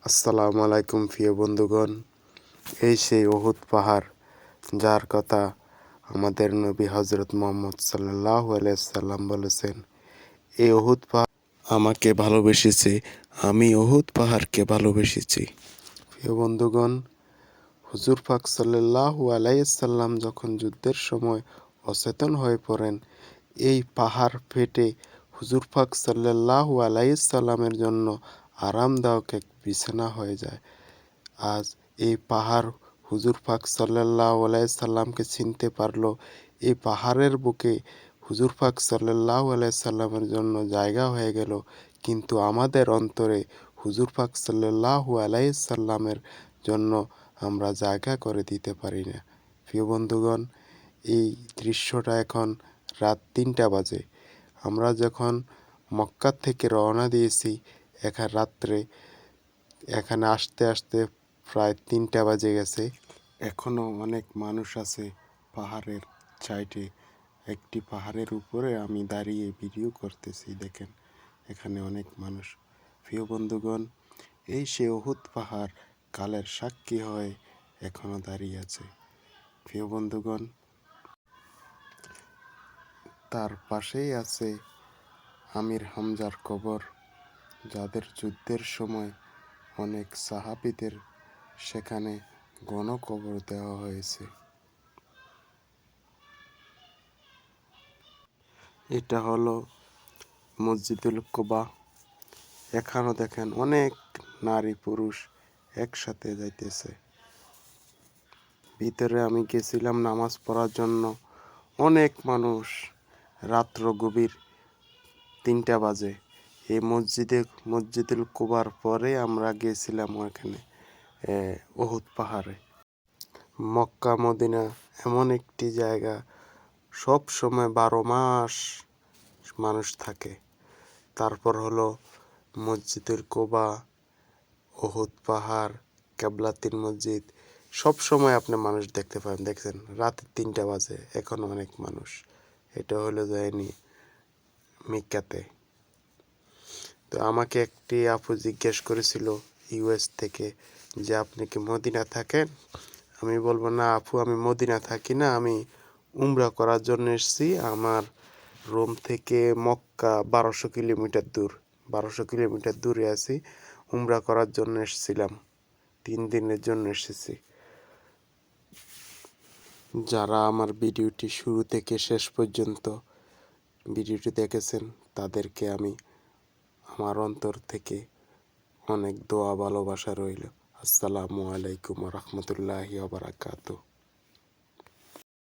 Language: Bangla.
আসসালামু আলাইকুম প্রিয় বন্ধুগণ। এই সেই উহুদ পাহাড়, যার কথা আমাদের নবী হজরত মুহাম্মদ সাল্লাল্লাহু আলাইহি সাল্লাম বলেছেন, এই উহুদ পাহাড় আমাকে ভালোবেসেছে, আমি উহুদ পাহাড়কে ভালোবেসেছি। প্রিয় বন্ধুগণ, হুজুর পাক সাল্লাল্লাহু আলাইহি সাল্লাম যখন যুদ্ধের সময় অচেতন হয়ে পড়েন, এই পাহাড় ফেটে হুজুর পাক সাল্লাল্লাহু আলাইহি সাল্লামের জন্য আরামদায়ক এক বিছানা হয়ে যায়। আজ এই পাহাড় হুজুর পাক সাল্লাল্লাহু আলাইহি সাল্লামকে চিনতে পারলো। এই পাহাড়ের বুকে হুজুর পাক সাল্লাল্লাহু আলাইহি সাল্লামের জন্য জায়গা হয়ে গেল, কিন্তু আমাদের অন্তরে হুজুর পাক সাল্লাল্লাহু আলাইহি সাল্লামের জন্য আমরা জায়গা করে দিতে পারি না। প্রিয় বন্ধুগণ, এই দৃশ্যটা এখন রাত 3টা বাজে। আমরা যখন মক্কা থেকে রওনা দিয়েছি, রাত্রে এখানে আসতে আসতে প্রায় 3টা বাজে গেছে। এখনো অনেক মানুষ আছে পাহাড়ের সাইডে। একটি পাহাড়ের উপরে আমি দাঁড়িয়ে ভিডিও করতেছি, দেখেন এখানে অনেক মানুষ। প্রিয় বন্ধুগণ, এই সে উহুদ পাহাড় কালের সাক্ষী হয়ে এখনো দাঁড়িয়ে আছে। প্রিয় বন্ধুগণ, তার পাশেই আছে আমির হামজার কবর, যাদের যুদ্ধের সময় অনেক সাহাবীদের সেখানে গণকবর দেওয়া হয়েছে। এটা হলো মসজিদুল কুবা। এখানেও দেখেন অনেক নারী পুরুষ একসাথে যাইতেছে। ভিতরে আমি গেছিলাম নামাজ পড়ার জন্য। অনেক মানুষ, রাত্র গভীর 3টা বাজে। এই মসজিদুল কুবার পরে আমরা গেছিলাম ওখানে উহুদ পাহাড়ে। মক্কা মদিনা এমন একটি জায়গা, সব সময় 12 মাস মানুষ থাকে। তারপর হলো মসজিদুল কুবা, উহুদ পাহাড়, কেবলাতিন মসজিদ, সব সময় আপনি মানুষ দেখতে পাবেন। দেখছেন রাত 3টা বাজে, এখনো অনেক মানুষ। এটা হলো যায়নি মিক্কাতে। তো আমাকে একটি আপু জিজ্ঞেস করেছিল ইউএস থেকে, যে আপনি কি মদিনা থাকেন? আমি বলবো, না আপু, আমি মদিনা থাকি না, আমি উমরা করার জন্য এসেছি। আমার রোম থেকে মক্কা 1200 কিলোমিটার দূর, 1200 কিলোমিটার দূরে আছি। উমরা করার জন্য এসেছিলাম, 3 দিনের জন্য এসেছি। যারা আমার ভিডিওটি শুরু থেকে শেষ পর্যন্ত ভিডিওটি দেখেছেন, তাদেরকে আমি আমার অন্তর থেকে অনেক দোয়া ভালোবাসা রইল। আসসালামু আলাইকুম ওয়া রাহমাতুল্লাহি ওয়া বারাকাতুহু।